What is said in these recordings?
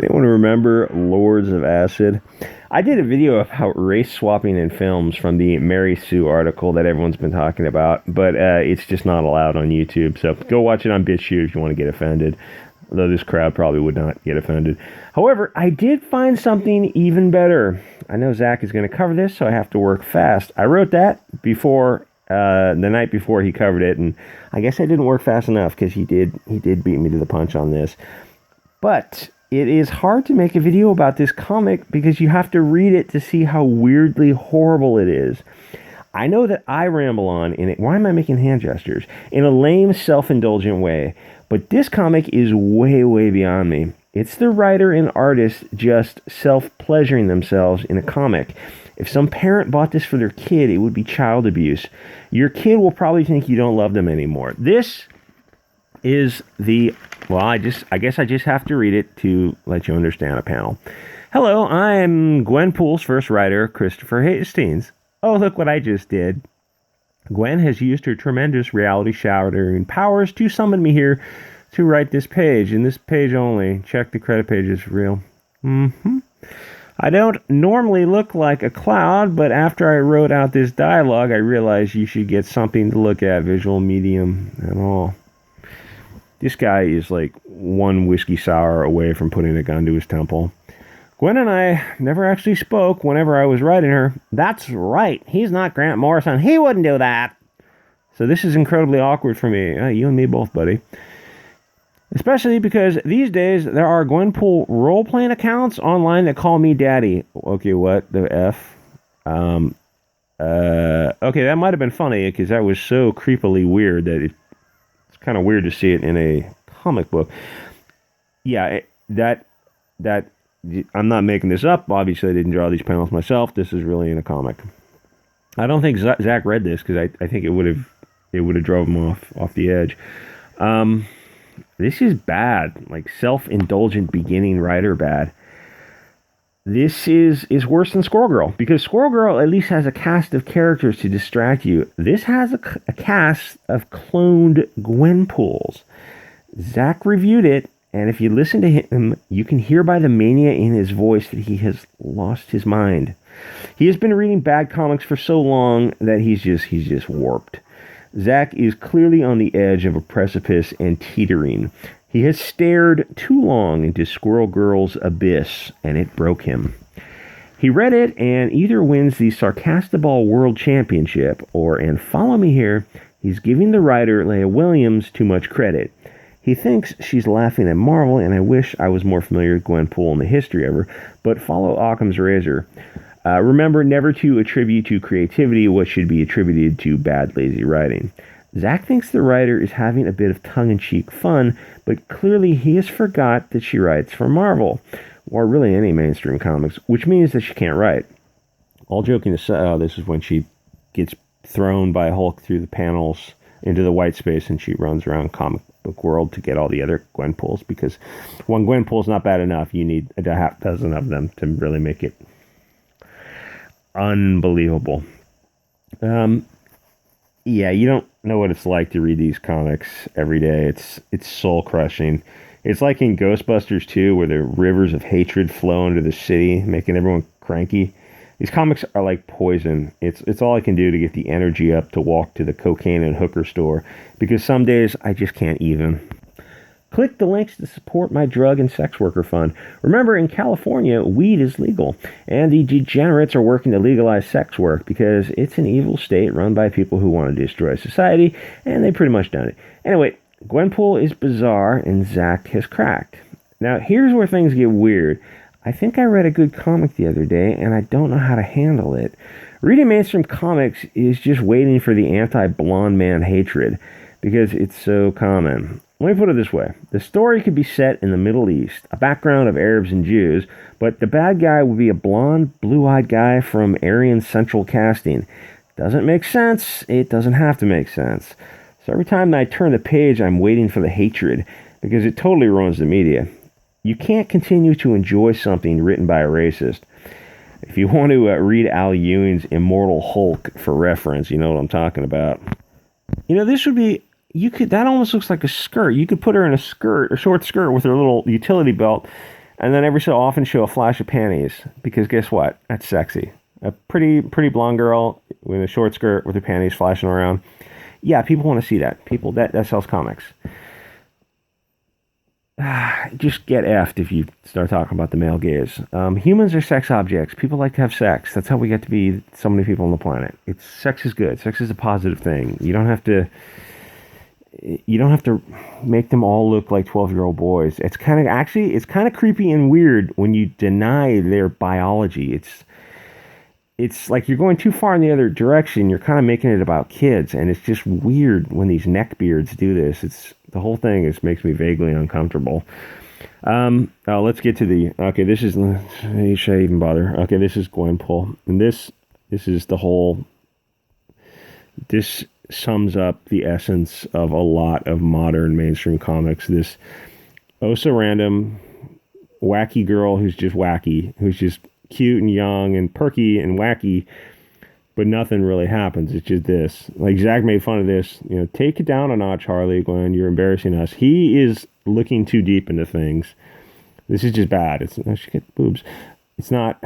Anyone remember Lords of Acid? I did a video about race swapping in films from the Mary Sue article that everyone's been talking about, but it's just not allowed on YouTube. So go watch it on BitChute if you want to get offended. Though this crowd probably would not get offended. However, I did find something even better. I know Zach is going to cover this, so I have to work fast. I wrote that before the night before he covered it, and I guess I didn't work fast enough because he did beat me to the punch on this. But it is hard to make a video about this comic because you have to read it to see how weirdly horrible it is. I know that I ramble on in it. Why am I making hand gestures? In a lame, self-indulgent way. But this comic is way, way beyond me. It's the writer and artist just self-pleasuring themselves in a comic. If some parent bought this for their kid, it would be child abuse. Your kid will probably think you don't love them anymore. This is the... Well, I guess I just have to read it to let you understand a panel. Hello, I'm Gwenpool's first writer, Christopher Hastings. Oh, look what I just did. Gwen has used her tremendous reality shattering powers to summon me here to write this page. In this page only. Check the credit pages for real. I don't normally look like a cloud, but after I wrote out this dialogue, I realized you should get something to look at, visual medium and all. This guy is like one whiskey sour away from putting a gun to his temple. Gwen and I never actually spoke whenever I was writing her. That's right. He's not Grant Morrison. He wouldn't do that. So this is incredibly awkward for me. You and me both, buddy. Especially because these days there are Gwenpool role-playing accounts online that call me daddy. Okay, what? The F? Okay, that might have been funny because that was so creepily weird that it's kind of weird to see it in a comic book. Yeah, that I'm not making this up. Obviously, I didn't draw these panels myself. This is really in a comic. I don't think Zach read this because I think it would have drove him off the edge. This is bad, like self-indulgent beginning writer bad. This is worse than Squirrel Girl because Squirrel Girl at least has a cast of characters to distract you. This has a cast of cloned Gwenpools. Zach reviewed it. And if you listen to him, you can hear by the mania in his voice that he has lost his mind. He has been reading bad comics for so long that he's just warped. Zach is clearly on the edge of a precipice and teetering. He has stared too long into Squirrel Girl's abyss, and it broke him. He read it and either wins the Sarcastiball World Championship, or, and follow me here, he's giving the writer, Leah Williams, too much credit. He thinks she's laughing at Marvel, and I wish I was more familiar with Gwenpool and the history of her, but follow Occam's razor. Remember never to attribute to creativity what should be attributed to bad, lazy writing. Zach thinks the writer is having a bit of tongue-in-cheek fun, but clearly he has forgot that she writes for Marvel, or really any mainstream comics, which means that she can't write. All joking aside, this is when she gets thrown by Hulk through the panels into the white space, and she runs around comic book world to get all the other Gwenpools, because one Gwenpool's not bad enough. You need a half dozen of them to really make it unbelievable. Yeah, you don't know what it's like to read these comics every day. It's soul crushing. It's like in Ghostbusters 2, where the rivers of hatred flow into the city, making everyone cranky. These comics are like poison. It's all I can do to get the energy up to walk to the cocaine and hooker store, because some days I just can't even. Click the links to support my drug and sex worker fund. Remember, in California, weed is legal, and the degenerates are working to legalize sex work because it's an evil state run by people who want to destroy society, and they've pretty much done it. Anyway, Gwenpool is bizarre, and Zach has cracked. Now, here's where things get weird. I think I read a good comic the other day, and I don't know how to handle it. Reading mainstream comics is just waiting for the anti-blonde man hatred, because it's so common. Let me put it this way. The story could be set in the Middle East, a background of Arabs and Jews, but the bad guy would be a blonde, blue-eyed guy from Aryan Central Casting. Doesn't make sense. It doesn't have to make sense. So every time I turn the page, I'm waiting for the hatred, because it totally ruins the media. You can't continue to enjoy something written by a racist. If you want to read Al Ewing's Immortal Hulk for reference, you know what I'm talking about. You know, this would be, that almost looks like a skirt. You could put her in a short skirt with her little utility belt. And then every so often show a flash of panties, because guess what? That's sexy. A pretty blonde girl with a short skirt with her panties flashing around. Yeah, people want to see that. That sells comics. Just get effed if you start talking about the male gaze. Humans are sex objects. People like to have sex. That's how we get to be so many people on the planet. Sex is good. Sex is a positive thing. You don't have to make them all look like 12-year-old boys. It's kind of creepy and weird when you deny their biology. It's like you're going too far in the other direction. You're kind of making it about kids, and it's just weird when these neckbeards do this. The whole thing makes me vaguely uncomfortable. Let's get to okay, this is, should I even bother? Okay, this is Gwenpool, and this is the whole, this sums up the essence of a lot of modern mainstream comics. This so random, wacky girl who's just wacky, who's just cute and young and perky and wacky, but nothing really happens. It's just this. Like, Zach made fun of this. Take it down a notch, Harley Gwen. You're embarrassing us. He is looking too deep into things. This is just bad. I should get boobs. It's not.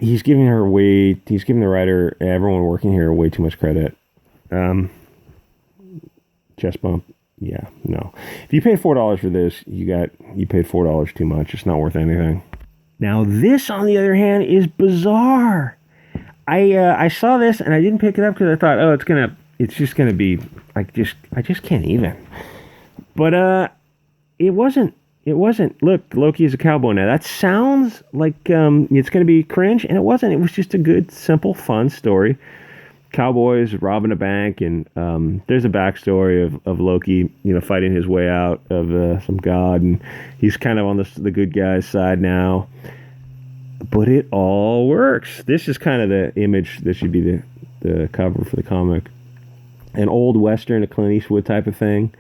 He's giving her he's giving the writer, everyone working here, way too much credit. Chest bump. Yeah, no. If you paid $4 for this, you paid $4 too much. It's not worth anything. Now this, on the other hand, is bizarre. I saw this and I didn't pick it up because I thought, it's just gonna be, I just can't even. But it wasn't. Look, Loki is a cowboy now. That sounds like it's gonna be cringe, and it wasn't. It was just a good, simple, fun story. Cowboys robbing a bank, and there's a backstory of Loki, fighting his way out of some god, and he's kind of on the good guy's side now. But it all works. This is kind of the image that should be the cover for the comic. An old Western, a Clint Eastwood type of thing.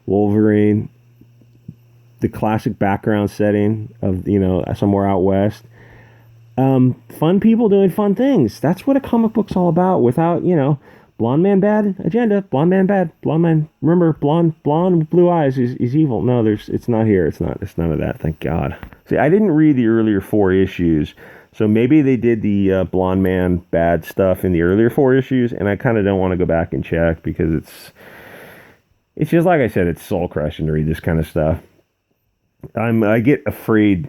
Wolverine. The classic background setting of, somewhere out west. Fun people doing fun things. That's what a comic book's all about, without, blonde man bad agenda, blonde man bad, blonde man, remember, blonde with blue eyes is evil. No, it's not here. It's none of that, thank God. See, I didn't read the earlier 4 issues, so maybe they did the blonde man bad stuff in the earlier 4 issues, and I kind of don't want to go back and check, because it's just, like I said, it's soul crushing to read this kind of stuff. I get afraid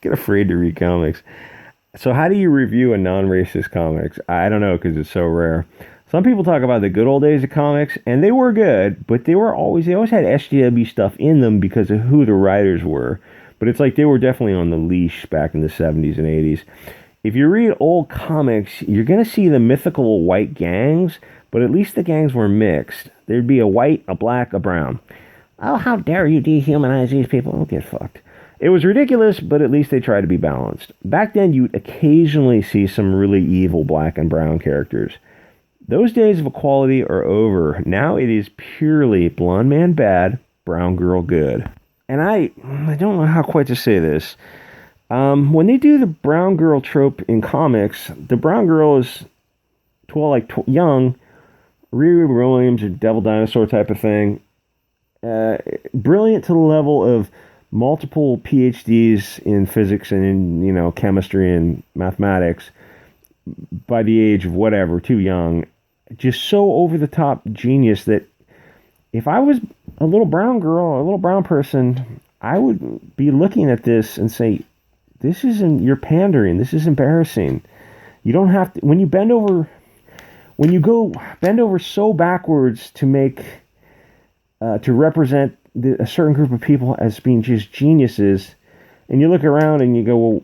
to read comics. So how do you review a non-racist comics? I don't know, because it's so rare. Some people talk about the good old days of comics, and they were good, but they always had SJW stuff in them because of who the writers were. But it's like they were definitely on the leash back in the 70s and 80s. If you read old comics, you're going to see the mythical white gangs, but at least the gangs were mixed. There'd be a white, a black, a brown. Oh, how dare you dehumanize these people? Oh, get fucked. It was ridiculous, but at least they tried to be balanced. Back then, you'd occasionally see some really evil black and brown characters. Those days of equality are over. Now it is purely blonde man bad, brown girl good. And I don't know how quite to say this. When they do the brown girl trope in comics, the brown girl is young, Riri Williams or Devil Dinosaur type of thing. Brilliant to the level of multiple PhDs in physics and in chemistry and mathematics by the age of whatever, too young. Just so over the top genius that if I was a little brown girl, a little brown person, I would be looking at this and say, you're pandering. This is embarrassing. You don't have to, when you go bend over so backwards to make to represent a certain group of people as being just geniuses, and you look around and you go, well,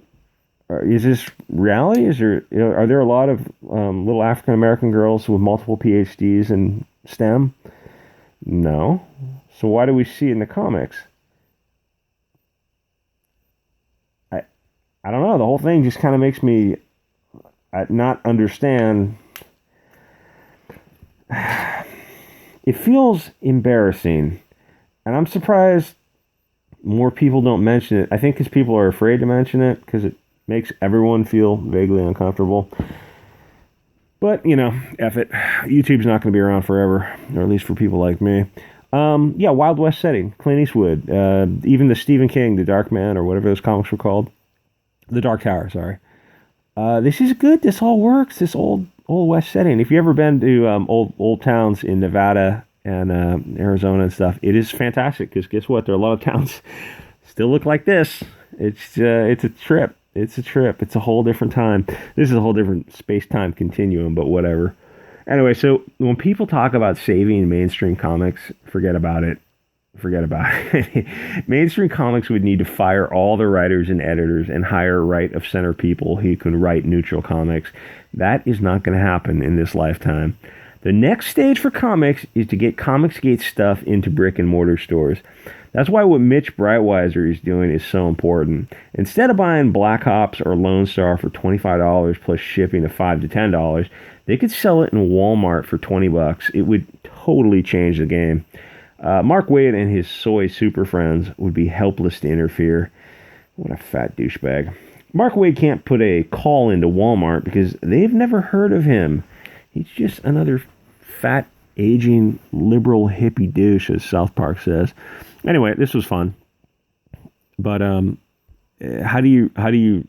is this reality? Are there a lot of little African American girls with multiple PhDs in STEM? No. So why do we see it in the comics? I don't know. The whole thing just kind of makes me not understand. It feels embarrassing, and I'm surprised more people don't mention it. I think because people are afraid to mention it because it makes everyone feel vaguely uncomfortable. But, F it. YouTube's not going to be around forever, or at least for people like me. Yeah, Wild West setting, Clint Eastwood, even the Stephen King, The Dark Man, or whatever those comics were called, The Dark Tower. Sorry. This is good. This all works. This old West setting. If you ever been to old towns in Nevada and Arizona and stuff, it is fantastic. Because guess what? There are a lot of towns still look like this. It's a trip. It's a trip. It's a whole different time. This is a whole different space time continuum, but whatever. Anyway, so when people talk about saving mainstream comics, forget about it. Forget about it. Mainstream comics would need to fire all the writers and editors and hire right of center people who can write neutral comics. That is not going to happen in this lifetime. The next stage for comics is to get Comicsgate stuff into brick and mortar stores. That's why what Mitch Breitweiser is doing is so important. Instead of buying Black Ops or Lone Star for $25 plus shipping of $5 to $10, they could sell it in Walmart for $20. It would totally change the game. Mark Waid and his soy super friends would be helpless to interfere. What a fat douchebag. Mark Waid can't put a call into Walmart because they've never heard of him. He's just another fat, aging, liberal hippie douche, as South Park says. Anyway, this was fun. But how do you how do you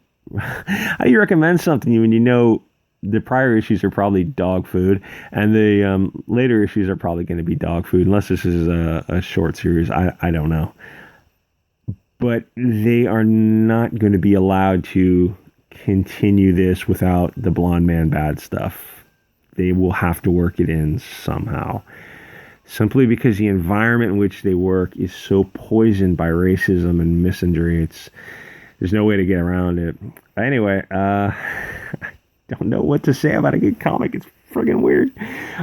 recommend something when you know the prior issues are probably dog food, and the later issues are probably going to be dog food, unless this is a short series. I don't know. But they are not going to be allowed to continue this without the blonde man bad stuff. They will have to work it in somehow. Simply because the environment in which they work is so poisoned by racism and misandry. There's no way to get around it. Anyway, don't know what to say about a good comic. It's friggin' weird.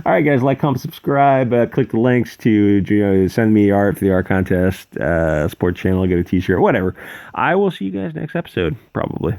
All right, guys, like, comment, subscribe. Click the links to send me art for the art contest, support channel, get a t-shirt, whatever. I will see you guys next episode, probably.